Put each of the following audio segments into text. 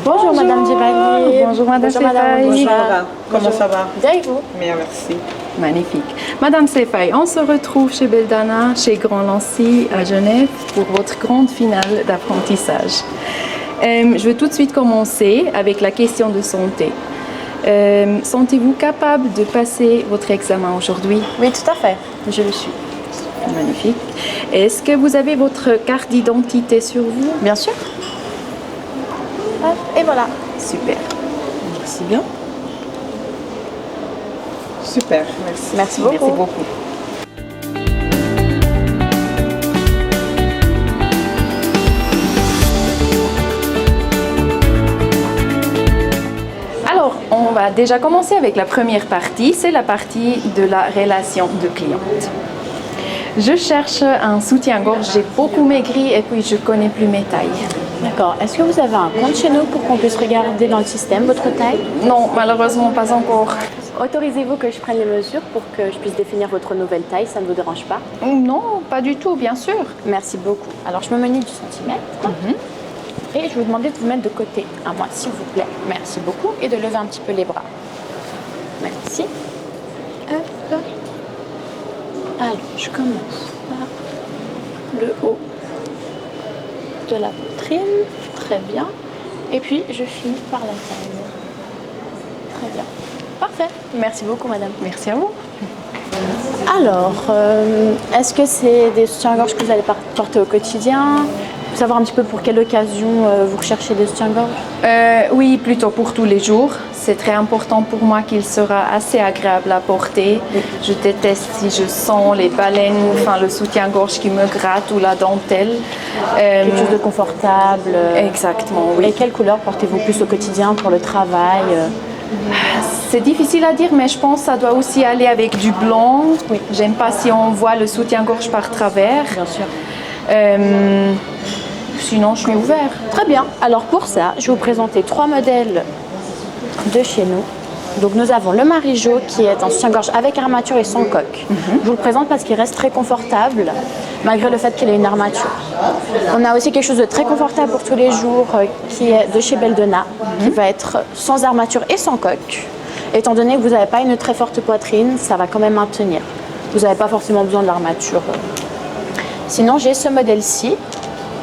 Bonjour Madame Djebali. Bonjour Madame Bonjour Madame. Sefaï. Bonjour. Comment ça va? Bien et vous? Bien, merci. Magnifique. Madame Sefaï, on se retrouve chez Beldana, chez Grand Lancy à Genève pour votre grande finale d'apprentissage. Je vais tout de suite commencer avec la question de santé. Sentez-vous capable de passer votre examen aujourd'hui? Oui, tout à fait. Je le suis. Magnifique. Est-ce que vous avez votre carte d'identité sur vous? Bien sûr. Hop, et voilà. Super. Merci bien. Super, merci. Merci beaucoup. Merci beaucoup. Alors, on va déjà commencer avec la première partie, c'est la partie de la relation de cliente. Je cherche un soutien-gorge, j'ai beaucoup maigri et puis je connais plus mes tailles. D'accord. Est-ce que vous avez un compte chez nous pour qu'on puisse regarder dans le système votre taille? Non, malheureusement pas encore. Autorisez-vous que je prenne les mesures pour que je puisse définir votre nouvelle taille? Ça ne vous dérange pas? Non, pas du tout, bien sûr. Merci beaucoup. Alors, je me munis du centimètre. Et je vais vous demander de vous mettre de côté à moi, s'il vous plaît. Merci beaucoup. Et de lever un petit peu les bras. Merci. Hop. Alors, je commence par le haut de la poitrine. Très bien. Et puis, je finis par la taille. Très bien. Parfait. Merci beaucoup, madame. Merci à vous. Alors, est-ce que c'est des soutiens-gorge que vous allez porter au quotidien? Savoir un petit peu pour quelle occasion vous recherchez des soutiens-gorge? Oui, plutôt pour tous les jours. C'est très important pour moi qu'il sera assez agréable à porter. Je déteste si je sens les baleines, enfin le soutien-gorge qui me gratte ou la dentelle. Quelque chose de confortable. Exactement, oui. Et quelle couleur portez-vous plus au quotidien pour le travail? C'est difficile à dire, mais je pense que ça doit aussi aller avec du blanc. Oui. J'aime pas si on voit le soutien-gorge par travers. Bien sûr. Sinon, je suis ouvert. Très bien. Alors pour ça, je vais vous présenter 3 modèles de chez nous. Donc nous avons le Marijo qui est un soutien-gorge avec armature et sans coque. Je vous le présente parce qu'il reste très confortable malgré le fait qu'il ait une armature. On a aussi quelque chose de très confortable pour tous les jours qui est de chez Beldana qui va être sans armature et sans coque. Étant donné que vous n'avez pas une très forte poitrine, ça va quand même maintenir. Vous n'avez pas forcément besoin de l'armature. Sinon j'ai ce modèle-ci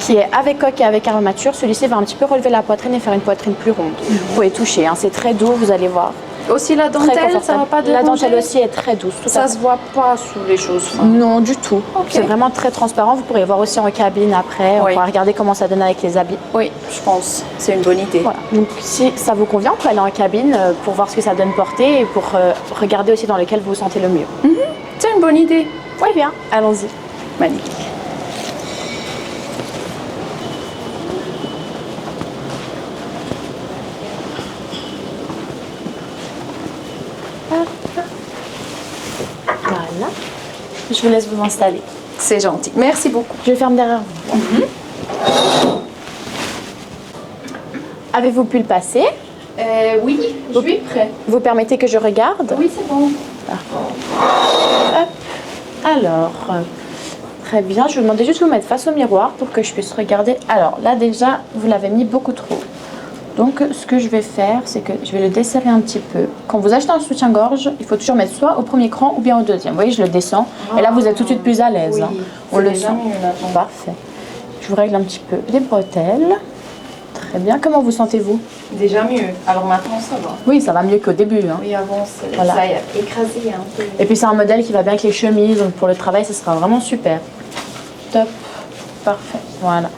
qui est avec coque et avec armature. Celui-ci va un petit peu relever la poitrine et faire une poitrine plus ronde. Vous pouvez toucher, hein, c'est très doux, vous allez voir. Aussi la dentelle, ça va pas déranger? La dentelle aussi est très douce. Ça se voit pas sous les choses. Enfin. Non, du tout. Ok. C'est vraiment très transparent. Vous pourrez voir aussi en cabine après. On Oui. pourra regarder comment ça donne avec les habits. Oui, je pense. C'est une bonne idée. Voilà. Donc si ça vous convient, on peut aller en cabine pour voir ce que ça donne porter et pour regarder aussi dans lequel vous vous sentez le mieux. C'est une bonne idée. Très bien, allons-y. Magnifique. Voilà. Je vous laisse vous installer. C'est gentil. Merci beaucoup. Je ferme derrière vous. Avez-vous pu le passer? Oui, je suis prêt. Vous permettez que je regarde? Oui, c'est bon. Hop. Alors, très bien. Je vais vous demander juste de vous mettre face au miroir pour que je puisse regarder. Alors là déjà, vous l'avez mis beaucoup trop. Donc ce que je vais faire, c'est que je vais le desserrer un petit peu. Quand vous achetez un soutien-gorge, il faut toujours mettre soit au premier cran ou bien au deuxième. Vous voyez, je le descends. Et là, vous êtes tout de suite plus à l'aise. Oui, hein. On c'est le déjà sent. mieux, là. Parfait. Je vous règle un petit peu les bretelles. Très bien. Comment vous sentez-vous? Déjà mieux. Alors maintenant, ça va. Oui, ça va mieux qu'au début. Hein. Oui, avant, Voilà. ça a écrasé un peu. Et puis c'est un modèle qui va bien avec les chemises. Donc pour le travail, ce sera vraiment super. Top. Parfait. Voilà.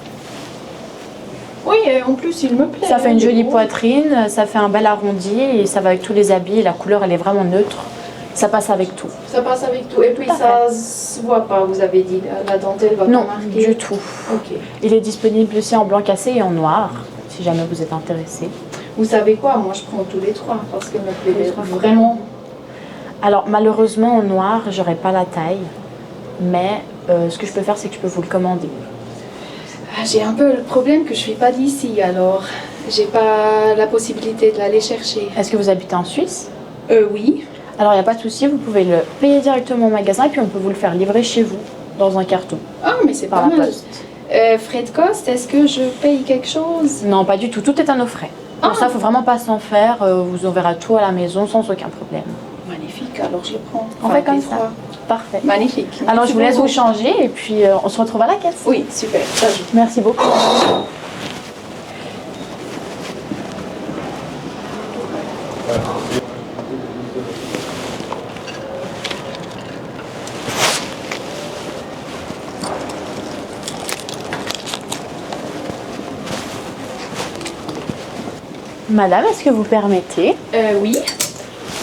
Oui, et en plus, il me plaît. Ça fait une il est jolie beau. poitrine, ça fait un bel arrondi et ça va avec tous les habits. La couleur, elle est vraiment neutre. Ça passe avec tout. Ça passe avec tout. Et puis, Tout à ça se voit pas, vous avez dit. La dentelle va Non, pas marquer. du tout. Ok. Il est disponible aussi en blanc cassé et en noir, si jamais vous êtes intéressé. Vous savez quoi? Moi, je prends tous les trois parce que me plaît vraiment. Alors malheureusement en noir, j'aurai pas la taille, mais ce que je peux faire, c'est que je peux vous le commander. Ah, j'ai un peu le problème que je suis pas d'ici, alors j'ai pas la possibilité de l'aller chercher. Est-ce que vous habitez en Suisse? Oui. Alors il n'y a pas de souci, vous pouvez le payer directement au magasin et puis on peut vous le faire livrer chez vous dans un carton. Ah, mais c'est Par pas la mal. poste. Frais de cost, est-ce que je paye quelque chose? Non, pas du tout. Tout est à nos frais. Pour ça, il ne faut vraiment pas s'en faire. Vous enverrez tout à la maison sans aucun problème. Magnifique, alors je le prends. On fait comme ça. Parfait. Magnifique. Alors, je vous laisse Merci vous beaucoup. changer et puis on se retrouve à la caisse. Oui, super, ça joue. Merci beaucoup. Madame, est-ce que vous permettez? Oui.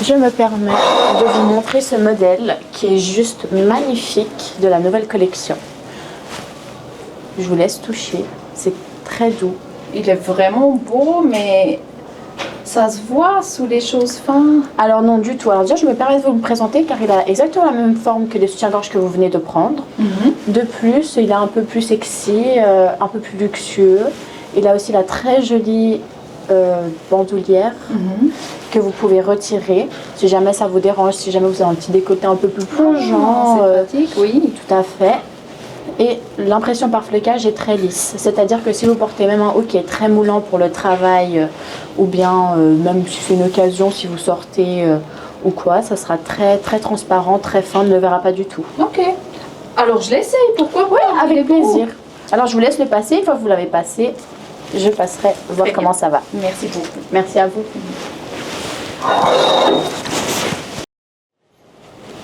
Je me permets de vous montrer ce modèle qui est juste magnifique de la nouvelle collection. Je vous laisse toucher, c'est très doux. Il est vraiment beau, mais ça se voit sous les choses fines. Alors non du tout, alors déjà je me permets de vous le présenter car il a exactement la même forme que les soutiens-gorge que vous venez de prendre. De plus, il est un peu plus sexy, un peu plus luxueux. Il a aussi la très jolie bandoulière que vous pouvez retirer si jamais ça vous dérange, si jamais vous avez un petit décolleté un peu plus plongeant. C'est pratique, oui. Tout à fait. Et l'impression par flocage est très lisse. C'est-à-dire que si vous portez même un haut qui est très moulant pour le travail ou bien même si c'est une occasion, si vous sortez ou quoi, ça sera très très transparent, très fin, on ne le verra pas du tout. Ok. Alors je l'essaye, pourquoi pas? Oui, Il est avec beau. plaisir. Alors je vous laisse le passer. Une fois que vous l'avez passé, je passerai voir Très comment bien. ça va. Merci beaucoup. Merci à vous.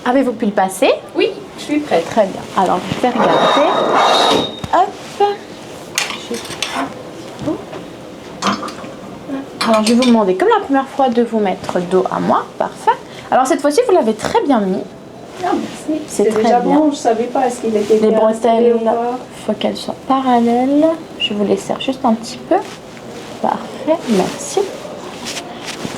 Avez-vous pu le passer? Oui, je suis prête. Très bien. Alors, je vais regarder. Hop. Alors, je vais vous demander, comme la première fois, de vous mettre dos à moi. Parfait. Alors, cette fois-ci, vous l'avez très bien mis. Ah, merci. C'est très déjà bien. bon, je savais pas est-ce qu'il était Les bien installé bretelles, ou pas. il faut qu'elles soient parallèles. Je vous les serre juste un petit peu. Parfait. Merci.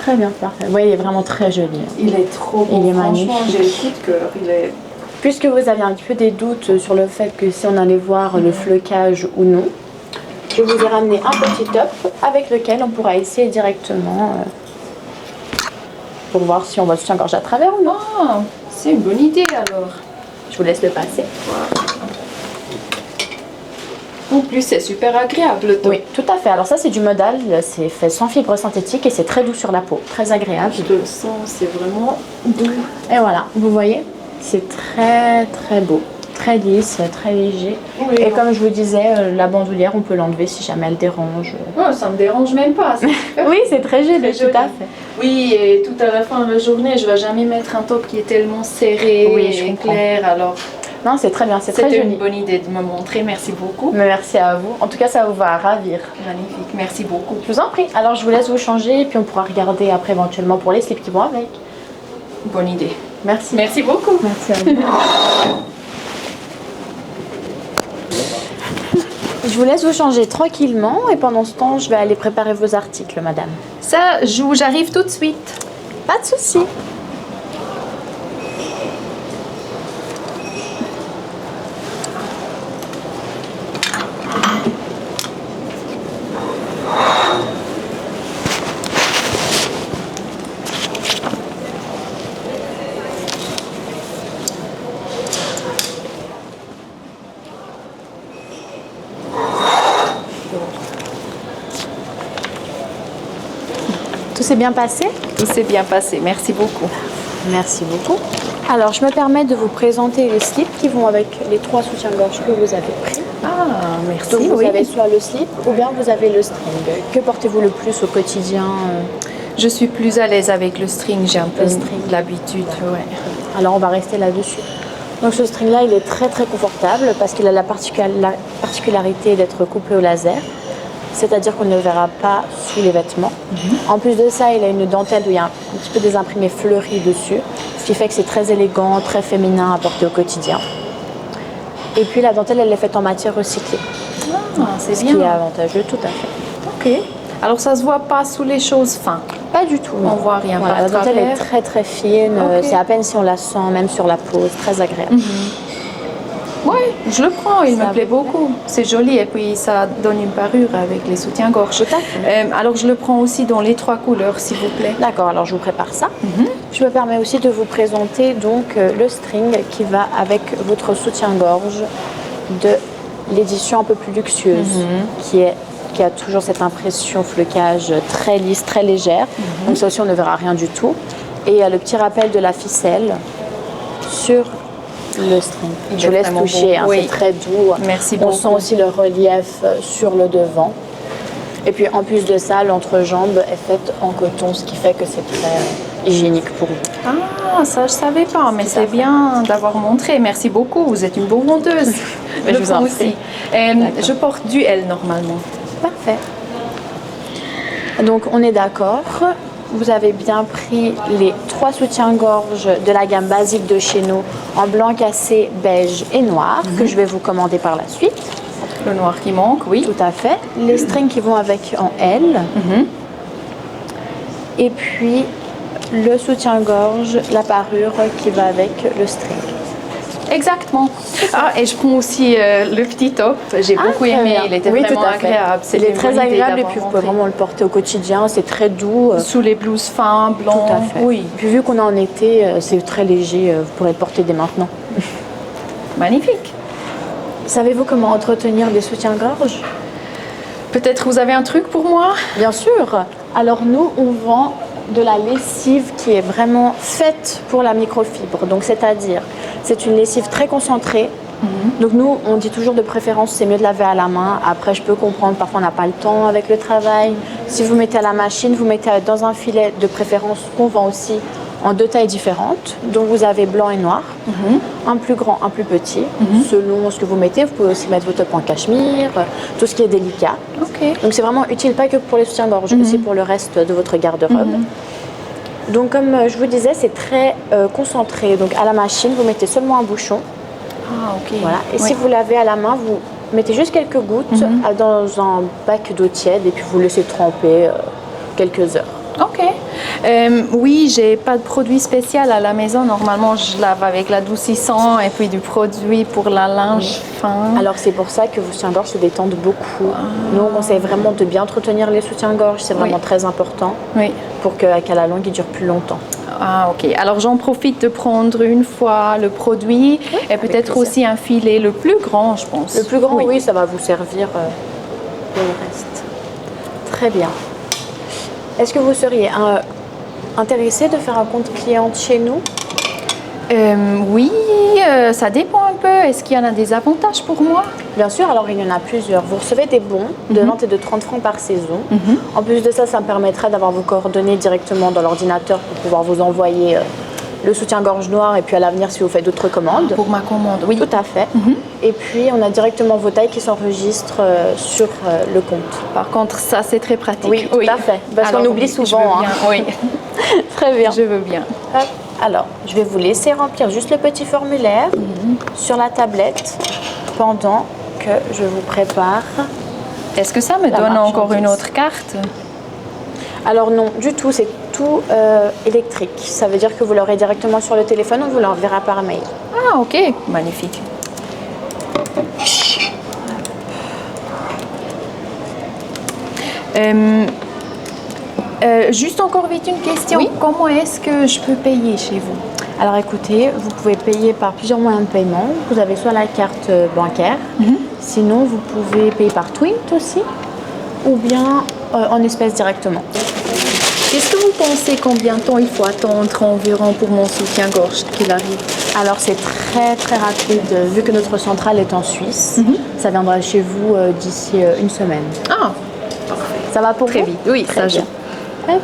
Très bien, parfait. Vous voyez, il est vraiment très joli. Il est trop beau. Il est Franchement, magnifique. j'ai le coup de cœur. Il est... Puisque vous aviez un petit peu des doutes sur le fait que si on allait voir le flocage ou non, je vous ai ramené un petit top avec lequel on pourra essayer directement pour voir si on va soutien-gorge à travers ou non. Ah, c'est une bonne idée alors. Je vous laisse le passer. En plus, c'est super agréable le top. Oui, tout à fait. Alors ça, c'est du modal, c'est fait sans fibre synthétique et c'est très doux sur la peau, très agréable. Je le sens, c'est vraiment doux. Et voilà, vous voyez, c'est très très beau, très lisse, très léger. Oui. Et comme je vous disais, la bandoulière, on peut l'enlever si jamais elle dérange. Oh, ça me dérange même pas. C'est super. Oui, c'est très joli, Très tout joli. à fait. Oui, et tout à la fin de la journée, je vais jamais mettre un top qui est tellement serré Oui, je et comprends. clair. Alors, Non, c'est très bien, c'est très c'était joli. une bonne idée de me montrer. Merci beaucoup. Mais merci à vous. En tout cas, ça vous va ravir. Magnifique, merci beaucoup. Je vous en prie. Alors, je vous laisse vous changer et puis on pourra regarder après éventuellement pour les slips qui vont avec. Bonne idée. Merci. Merci beaucoup. Merci à vous. Je vous laisse vous changer tranquillement et pendant ce temps, je vais aller préparer vos articles, madame. Ça joue, j'arrive tout de suite. Pas de souci. Tout s'est bien passé? Tout s'est bien passé, merci beaucoup. Merci beaucoup. Alors, je me permets de vous présenter les slips qui vont avec les 3 soutiens-gorge que vous avez pris. Ah, merci. Donc, vous oui. avez soit le slip ou bien vous avez le string. Que portez-vous le plus au quotidien? Je suis plus à l'aise avec le string, j'ai un peu Le string. l'habitude. Ouais. Alors, on va rester là-dessus. Donc, ce string-là, il est très très confortable parce qu'il a la particularité d'être coupé au laser. C'est-à-dire qu'on ne le verra pas sous les vêtements. En plus de ça, il a une dentelle où il y a un petit peu des imprimés fleuris dessus, ce qui fait que c'est très élégant, très féminin à porter au quotidien. Et puis la dentelle, elle est faite en matière recyclée, Ah, c'est ce qui est bien. avantageux, tout à fait. Ok. Alors ça se voit pas sous les choses fins. Pas du tout. On voit rien Voilà, par la dentelle est travers. très très fine, Ok. c'est à peine si on la sent, même sur la peau, c'est très agréable. Oui, je le prends, il Ça me plaît vous beaucoup. C'est joli et puis ça donne une parure avec les soutiens-gorge. Tout à fait. Alors je le prends aussi dans les 3 couleurs, s'il vous plaît. D'accord, alors je vous prépare ça. Je me permets aussi de vous présenter donc le string qui va avec votre soutien-gorge de l'édition un peu plus luxueuse, qui a toujours cette impression flocage très lisse, très légère. Donc ça aussi, on ne verra rien du tout. Et il y a le petit rappel de la ficelle sur le string. Je vous laisse toucher, hein, c'est très doux. Merci On beaucoup. sent aussi le relief sur le devant. Et puis en plus de ça, l'entrejambe est faite en coton, ce qui fait que c'est très hygiénique pour vous. Ah, ça je savais pas, mais c'est bien d'avoir montré. Merci beaucoup, vous êtes une bonne vendeuse. Je vous en prends prie. Je porte du L normalement. Parfait. Donc on est d'accord. Vous avez bien pris les 3 soutiens-gorge de la gamme basique de chez nous en blanc cassé, beige et noir que je vais vous commander par la suite. Le noir qui manque, oui. Tout à fait. Les strings qui vont avec en L. Et puis le soutien-gorge, la parure qui va avec le string. Exactement. Ah, et je prends aussi le petit top. J'ai beaucoup très aimé. bien. Il était Oui, vraiment tout à fait. agréable. Il est très agréable et puis vous pouvez vraiment vraiment le porter au quotidien. C'est très doux. sous les blouses fins, blancs. Tout à fait. Oui, Puis vu qu'on est en été, c'est très léger. Vous pourrez le porter dès maintenant. magnifique. Savez-vous comment entretenir des soutiens-gorge? Peut-être vous avez un truc pour moi? Bien sûr. Alors nous, on vend de la lessive qui est vraiment faite pour la microfibre. Donc c'est-à-dire, c'est une lessive très concentrée. Donc nous, on dit toujours de préférence, c'est mieux de laver à la main. Après, je peux comprendre, parfois on n'a pas le temps avec le travail. Si vous mettez à la machine, vous mettez dans un filet de préférence qu'on vend aussi en 2 tailles différentes. Donc vous avez blanc et noir, un plus grand, un plus petit. Selon ce que vous mettez, vous pouvez aussi mettre vos tops en cachemire, tout ce qui est délicat. Ok. Donc c'est vraiment utile, pas que pour les soutiens-gorge, aussi pour le reste de votre garde-robe. Donc comme je vous disais, c'est très concentré. Donc à la machine, vous mettez seulement un bouchon. Ah, ok. Voilà. Et Oui. si vous lavez à la main, vous mettez juste quelques gouttes dans un bac d'eau tiède et puis vous laissez tremper quelques heures. Ok. Oui, j'ai pas de produit spécial à la maison. Normalement, je lave avec l'adoucissant et puis du produit pour la linge fin. Alors c'est pour ça que vos soutiens-gorge se détendent beaucoup. Nous, on conseille vraiment de bien entretenir les soutiens-gorge. C'est vraiment très important Oui. pour qu'à la longue, ils durent plus longtemps. Ah, ok. Alors, j'en profite de prendre une fois le produit et peut-être plaisir. aussi un filet le plus grand, je pense. Le plus grand, oui, ça va vous servir pour le reste. Très bien. Est-ce que vous seriez intéressé de faire un compte client chez nous? Oui, ça dépend un peu. Est-ce qu'il y en a des avantages pour moi? Bien sûr, alors il y en a plusieurs. Vous recevez des bons de 20 et de 30 francs par saison. En plus de ça, ça me permettra d'avoir vos coordonnées directement dans l'ordinateur pour pouvoir vous envoyer le soutien-gorge noir et puis à l'avenir si vous faites d'autres commandes. Pour ma commande, oui. Tout à fait. Et puis on a directement vos tailles qui s'enregistrent sur le compte. Par contre, ça, c'est très pratique. Oui, tout à fait. Parce qu'on Alors, oublie oui, je souvent. veux bien, hein. Oui, Très bien. je veux bien. Hop. Alors, je vais vous laisser remplir juste le petit formulaire sur la tablette pendant que je vous prépare. Est-ce que ça me La donne encore marchandise. une autre carte? Alors non, du tout, c'est tout électrique. Ça veut dire que vous l'aurez directement sur le téléphone, on vous l'enverra par mail. Ah, ok. Magnifique. Juste encore vite une question. Oui. Comment est-ce que je peux payer chez vous? Alors écoutez, vous pouvez payer par plusieurs moyens de paiement. Vous avez soit la carte bancaire, sinon vous pouvez payer par Twint aussi, ou bien en espèces directement. Qu'est-ce que vous pensez combien de temps il faut attendre environ pour mon soutien-gorge qu'il arrive? Alors c'est très très rapide, vu que notre centrale est en Suisse, ça viendra chez vous d'ici une semaine. Ah, Ça va pour très vous? vite. Oui, Très ça bien. Hop.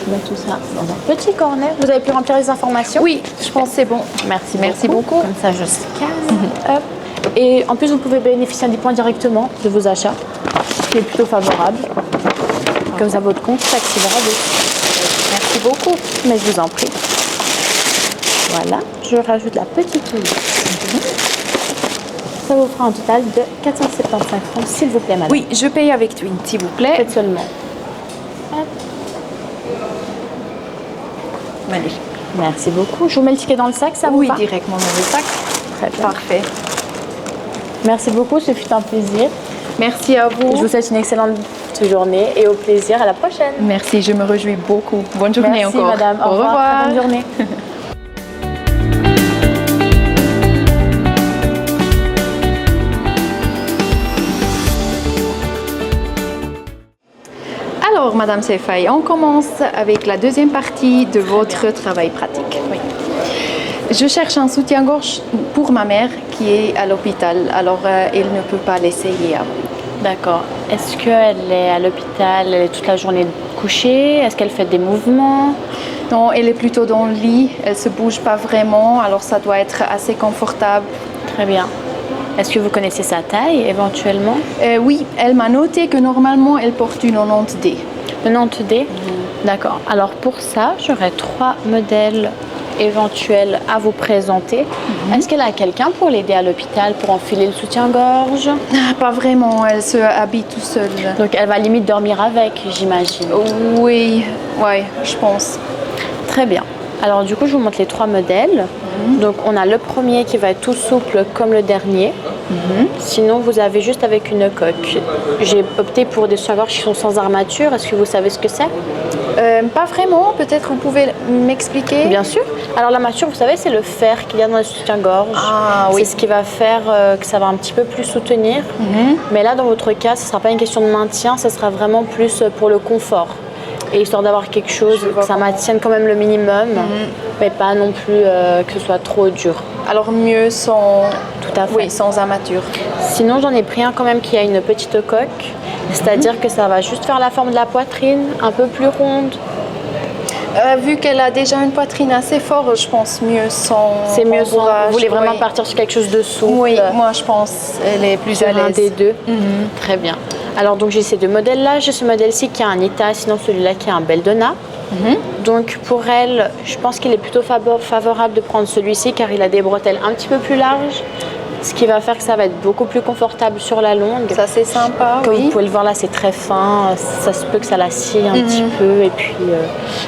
Je mets tout ça dans un petit cornet. Vous avez pu remplir les informations? Oui, je pense que c'est bon. Merci beaucoup. Comme ça, je scanne. Hop. Et en plus, vous pouvez bénéficier des points directement de vos achats, ce qui est plutôt favorable. Comme ça, votre compte s'activera dessus. Merci beaucoup. Mais je vous en prie. Voilà, je rajoute la petite olive. Ça vous fera un total de 475 francs, s'il vous plaît, madame. Oui, je paye avec Twin, s'il vous plaît. Faites seulement. Hop. Magnifique. Merci beaucoup. Je vous mets le ticket dans le sac, ça vous Oui, va? directement dans le sac. Très bien. Parfait. Merci beaucoup, ce fut un plaisir. Merci à vous. Je vous souhaite une excellente journée et au plaisir. À la prochaine. Merci, je me réjouis beaucoup. Bonne journée Merci, encore. madame. Au revoir. Très bonne journée. Alors, Madame Seyfaï, on commence avec la deuxième partie de votre travail pratique. Oui. Je cherche un soutien-gorge pour ma mère qui est à l'hôpital, alors elle ne peut pas l'essayer avant. D'accord. Est-ce qu'elle est à l'hôpital, elle est toute la journée couchée? Est-ce qu'elle fait des mouvements? Non, elle est plutôt dans le lit, elle ne se bouge pas vraiment, alors ça doit être assez confortable. Très bien. Est-ce que vous connaissez sa taille éventuellement? Oui, elle m'a noté que normalement elle porte une 90D. 90D? D'accord. Alors pour ça, j'aurais 3 modèles éventuels à vous présenter. Est-ce qu'elle a quelqu'un pour l'aider à l'hôpital pour enfiler le soutien-gorge? Ah, pas vraiment, elle se habille tout seule. Donc elle va limite dormir avec, j'imagine. Oui, ouais, je pense. Très bien. Alors du coup, je vous montre les 3 modèles. Donc on a le premier qui va être tout souple comme le dernier. Sinon, vous avez juste avec une coque. J'ai opté pour des soutiens-gorge qui sont sans armature. Est-ce que vous savez ce que c'est? Pas vraiment, peut-être vous pouvez m'expliquer? Bien sûr. Alors l'armature, vous savez, c'est le fer qu'il y a dans le soutien-gorge. Ah oui. C'est ce qui va faire que ça va un petit peu plus soutenir. Mais là, dans votre cas, ce ne sera pas une question de maintien, ce sera vraiment plus pour le confort. Et histoire d'avoir quelque chose, que ça maintienne quand même le minimum, mais pas non plus que ce soit trop dur. Alors mieux sans... Tout à fait. Oui, sans armature. Sinon, j'en ai pris un quand même qui a une petite coque, c'est-à-dire que ça va juste faire la forme de la poitrine, un peu plus ronde. Vu qu'elle a déjà une poitrine assez forte, je pense mieux sans... C'est mieux sans... rembourrage. Vous voulez vraiment Oui. partir sur quelque chose de souple? Oui, moi je pense elle est plus à Sur un l'aise. des deux. Très bien. Alors donc j'ai ces 2 modèles-là. J'ai ce modèle-ci qui a un Ita, sinon celui-là qui a un Beldona. Donc pour elle, je pense qu'il est plutôt favorable de prendre celui-ci car il a des bretelles un petit peu plus larges. Ce qui va faire que ça va être beaucoup plus confortable sur la longue. Ça c'est sympa, Comme oui. vous pouvez le voir là, c'est très fin. Ça se peut que ça la scie un petit peu. Et puis,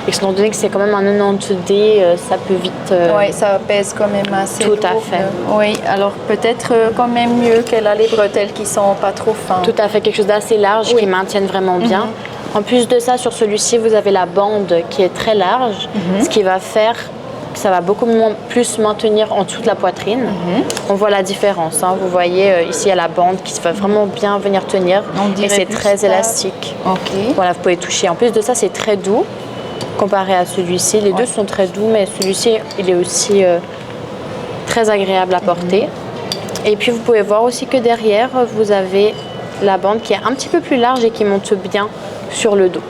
étant donné que c'est quand même un 90D, ça peut vite... Oui, ça pèse quand même assez Tout à lourd. fait. Oui, alors peut-être quand même mieux qu'elle a les bretelles qui sont pas trop fins. Tout à fait, quelque chose d'assez large qui maintienne vraiment bien. En plus de ça, sur celui-ci, vous avez la bande qui est très large, ce qui va faire que ça va beaucoup plus maintenir en dessous de la poitrine. On voit la différence. Hein. Vous voyez ici, il y a la bande qui va vraiment bien venir tenir et c'est très élastique. Ok. Voilà, vous pouvez toucher. En plus de ça, c'est très doux comparé à celui-ci. Les deux sont très doux, mais celui-ci, il est aussi très agréable à porter. Et puis, vous pouvez voir aussi que derrière, vous avez la bande qui est un petit peu plus large et qui monte bien sur le dos.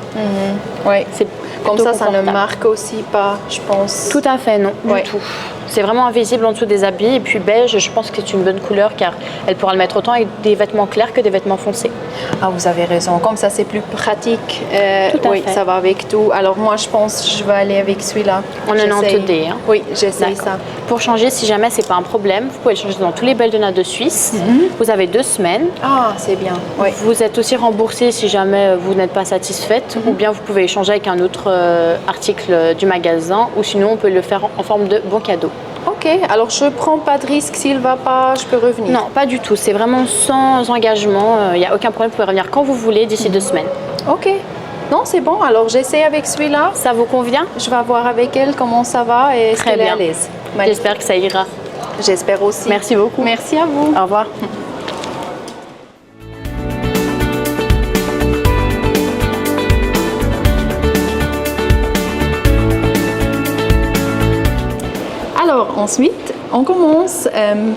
Oui. C'est Comme plutôt ça ne confortable. marque aussi pas, je pense. Tout à fait, non, Ouais. du tout. C'est vraiment invisible en dessous des habits. Et puis beige, je pense que c'est une bonne couleur car elle pourra le mettre autant avec des vêtements clairs que des vêtements foncés. Ah, vous avez raison. Comme ça, c'est plus pratique. Tout à oui, fait. ça va avec tout. Alors moi, je pense que je vais aller avec celui-là. En J'essaye. 90D. Hein. Oui, j'essaye D'accord. ça. Pour changer, si jamais c'est pas un problème, vous pouvez le changer dans tous les Beldona de Suisse. Vous avez 2 semaines. Ah, c'est bien. Oui. Vous êtes aussi remboursé si jamais vous n'êtes pas satisfaite, ou bien vous pouvez échanger avec un autre article du magasin, ou sinon on peut le faire en forme de bon cadeau. Ok, alors je prends pas de risque. S'il va pas, je peux revenir. Non, pas du tout. C'est vraiment sans engagement. Il n'y a aucun problème. Vous pouvez revenir quand vous voulez d'ici 2 semaines. Ok. Non, c'est bon. Alors j'essaie avec celui-là. Ça vous convient? Je vais voir avec elle comment ça va et est-ce Très qu'elle est bien. à l'aise. J'espère que ça ira. J'espère aussi. Merci beaucoup. Merci à vous. Au revoir. Alors ensuite, on commence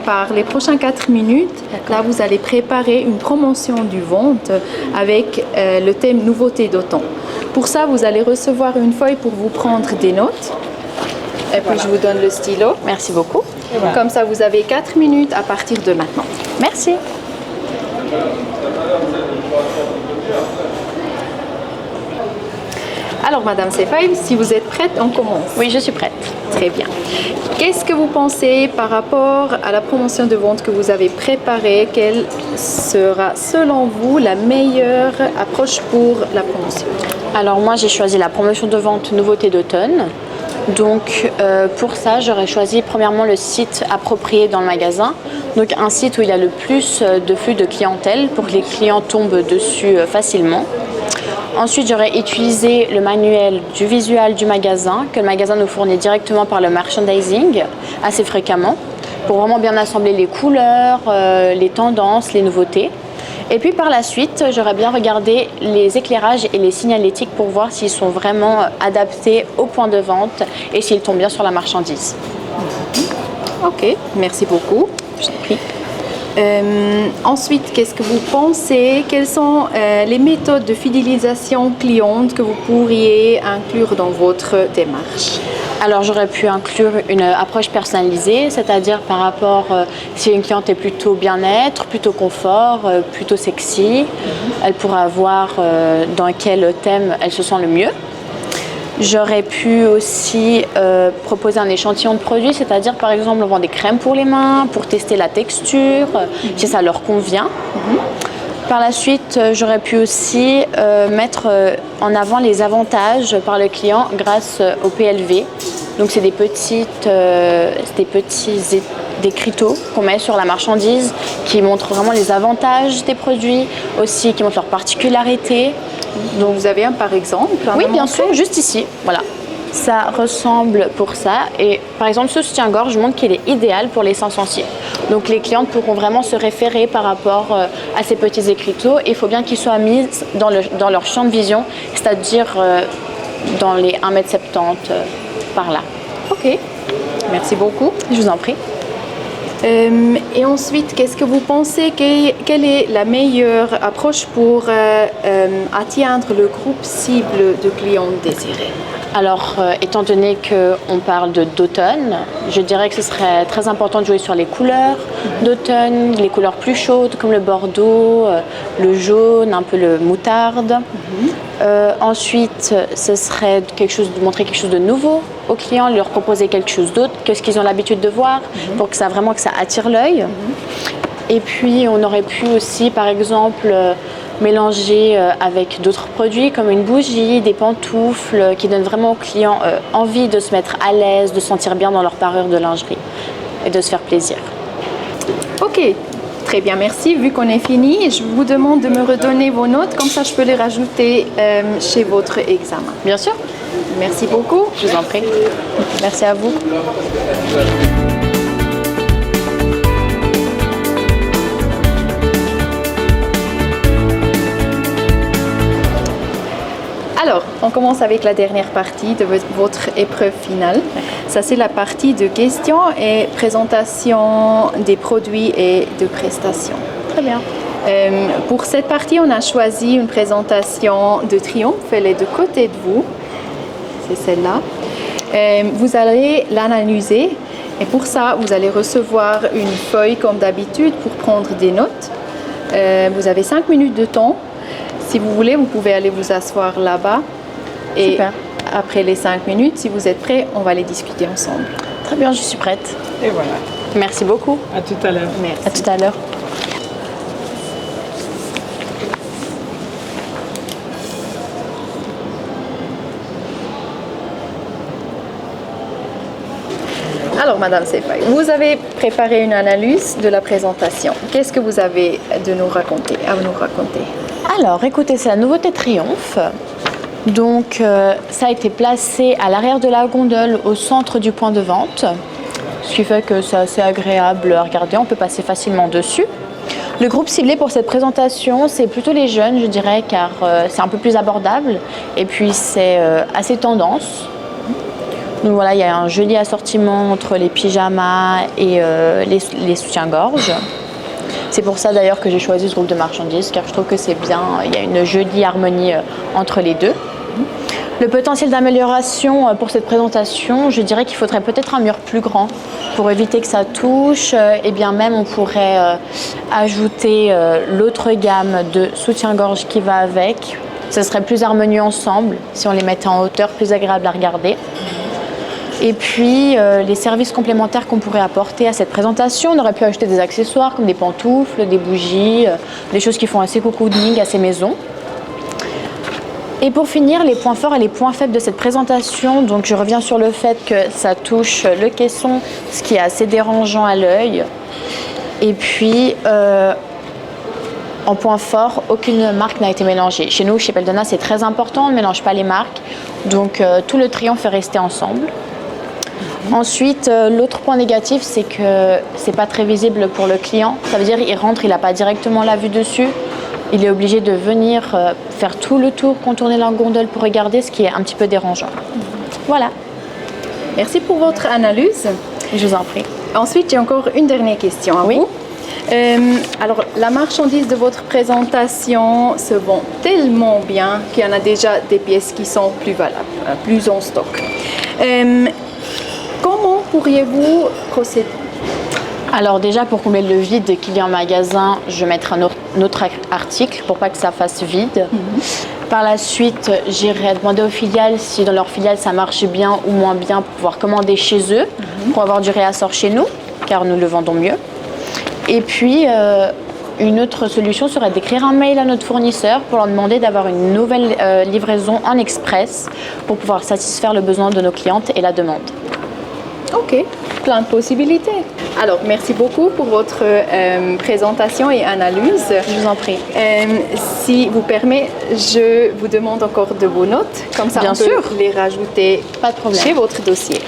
par les prochains 4 minutes. Là, vous allez préparer une promotion du vente avec le thème nouveauté d'automne. Pour ça, vous allez recevoir une feuille pour vous prendre des notes. Et puis, je vous donne le stylo. Merci beaucoup. Comme ça, vous avez 4 minutes à partir de maintenant. Merci. Alors, Madame Seyfaï, si vous êtes prête, on commence. Oui, je suis prête. Très bien. Qu'est-ce que vous pensez par rapport à la promotion de vente que vous avez préparée? Quelle sera, selon vous, la meilleure approche pour la promotion? Alors moi, j'ai choisi la promotion de vente nouveauté d'automne. Donc pour ça, j'aurais choisi premièrement le site approprié dans le magasin. Donc un site où il y a le plus de flux de clientèle pour que les clients tombent dessus facilement. Ensuite, j'aurais utilisé le manuel du visual du magasin que le magasin nous fournit directement par le merchandising assez fréquemment pour vraiment bien assembler les couleurs, les tendances, les nouveautés. Et puis par la suite, j'aurais bien regardé les éclairages et les signalétiques pour voir s'ils sont vraiment adaptés au point de vente et s'ils tombent bien sur la marchandise. Ok, merci beaucoup. Je t'en prie. Ensuite, qu'est-ce que vous pensez? Quelles sont les méthodes de fidélisation cliente que vous pourriez inclure dans votre démarche? Alors j'aurais pu inclure une approche personnalisée, c'est-à-dire par rapport si une cliente est plutôt bien-être, plutôt confort, plutôt sexy, elle pourra voir dans quel thème elle se sent le mieux. J'aurais pu aussi proposer un échantillon de produits, c'est-à-dire par exemple on vend des crèmes pour les mains, pour tester la texture, si ça leur convient. Par la suite, j'aurais pu aussi mettre en avant les avantages par le client grâce au PLV. Donc c'est des petits écriteaux qu'on met sur la marchandise qui montrent vraiment les avantages des produits, aussi qui montrent leurs particularités. Donc vous avez un par exemple? Oui, bien sûr, juste ici, voilà. Ça ressemble pour ça. Et par exemple, ce soutien-gorge montre qu'il est idéal pour les seins sensibles. Donc les clientes pourront vraiment se référer par rapport à ces petits écriteaux. Il faut bien qu'ils soient mis dans leur champ de vision, c'est-à-dire dans les 1,70 m par là. Ok, merci beaucoup. Je vous en prie. Et ensuite, qu'est-ce que vous pensez, quelle est la meilleure approche pour atteindre le groupe cible de clients désirés? Alors, étant donné qu'on parle d'automne, je dirais que ce serait très important de jouer sur les couleurs d'automne, les couleurs plus chaudes comme le bordeaux, le jaune, un peu le moutarde. Ensuite, ce serait de montrer quelque chose de nouveau aux clients, leur proposer quelque chose d'autre que ce qu'ils ont l'habitude de voir pour que ça attire l'œil. Et puis, on aurait pu aussi, par exemple, mélanger avec d'autres produits comme une bougie, des pantoufles qui donnent vraiment aux clients envie de se mettre à l'aise, de se sentir bien dans leur parure de lingerie et de se faire plaisir. Ok, très bien, merci. Vu qu'on est fini, je vous demande de me redonner vos notes, comme ça je peux les rajouter chez votre examen. Bien sûr. Merci beaucoup. Je vous en prie. Merci à vous. Alors, on commence avec la dernière partie de votre épreuve finale. Ça, c'est la partie de questions et présentation des produits et de prestations. Très bien. Pour cette partie, on a choisi une présentation de triomphe. Elle est de côté de vous. C'est celle-là. Vous allez l'analyser et pour ça, vous allez recevoir une feuille comme d'habitude pour prendre des notes. Vous avez 5 minutes de temps. Si vous voulez, vous pouvez aller vous asseoir là-bas. Et Super. après les 5 minutes, si vous êtes prêts, on va les discuter ensemble. Très bien, je suis prête. Et voilà. Merci beaucoup. À tout à l'heure. Merci. À tout à l'heure. Alors, Madame Seyfaï, vous avez préparé une analyse de la présentation. Qu'est-ce que vous avez à nous raconter? Alors, écoutez, c'est la nouveauté Triomphe. Donc, ça a été placé à l'arrière de la gondole au centre du point de vente, ce qui fait que c'est assez agréable à regarder, on peut passer facilement dessus. Le groupe ciblé pour cette présentation, c'est plutôt les jeunes, je dirais, car c'est un peu plus abordable et puis c'est assez tendance. Donc voilà, il y a un joli assortiment entre les pyjamas et les soutiens-gorge. C'est pour ça d'ailleurs que j'ai choisi ce groupe de marchandises, car je trouve que c'est bien, il y a une jolie harmonie entre les deux. Le potentiel d'amélioration pour cette présentation, je dirais qu'il faudrait peut-être un mur plus grand pour éviter que ça touche. Et bien même, on pourrait ajouter l'autre gamme de soutien-gorge qui va avec. Ce serait plus harmonieux ensemble si on les mettait en hauteur, plus agréable à regarder. Et puis, les services complémentaires qu'on pourrait apporter à cette présentation, on aurait pu ajouter des accessoires comme des pantoufles, des bougies, des choses qui font assez cocooning, assez maison. Et pour finir, les points forts et les points faibles de cette présentation. Donc, je reviens sur le fait que ça touche le caisson, ce qui est assez dérangeant à l'œil. Et puis, en point fort, aucune marque n'a été mélangée. Chez nous, chez Belladonna, c'est très important, on ne mélange pas les marques. Donc, tout le triomphe est resté ensemble. Ensuite, l'autre point négatif, c'est que c'est pas très visible pour le client. Ça veut dire qu'il rentre, il n'a pas directement la vue dessus. il est obligé de venir faire tout le tour, contourner la gondole pour regarder, ce qui est un petit peu dérangeant. Voilà, Merci pour votre analyse. je vous en prie. Ensuite, j'ai encore une dernière question à Oui. vous. Alors, la marchandise de votre présentation se vend tellement bien qu'il y en a déjà des pièces qui sont plus valables, plus en stock. Comment pourriez-vous procéder? Alors déjà, pour combler le vide qu'il y a en magasin, je vais mettre un autre article pour pas que ça fasse vide. Par la suite, j'irai demander aux filiales si dans leur filiale ça marche bien ou moins bien pour pouvoir commander chez eux, pour avoir du réassort chez nous, car nous le vendons mieux. Et puis, une autre solution serait d'écrire un mail à notre fournisseur pour leur demander d'avoir une nouvelle livraison en express pour pouvoir satisfaire le besoin de nos clientes et la demande. Ok, plein de possibilités. Alors, merci beaucoup pour votre présentation et analyse. Je vous en prie. Si vous permettez, je vous demande encore de vos notes, comme ça Bien on peut sûr. les rajouter Pas de problème. chez votre dossier.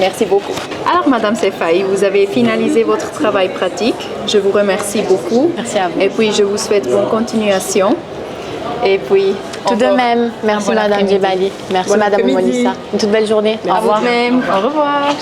Merci beaucoup. Alors, Madame Sefai, vous avez finalisé votre travail pratique. Je vous remercie beaucoup. Merci à vous. Et puis, je vous souhaite bonne continuation. Et puis, Tout de encore même, un merci bon Madame après-midi. Djebali. Merci Bon Madame après-midi. Monissa. Une toute belle journée. Au À revoir. vous de même. Au revoir.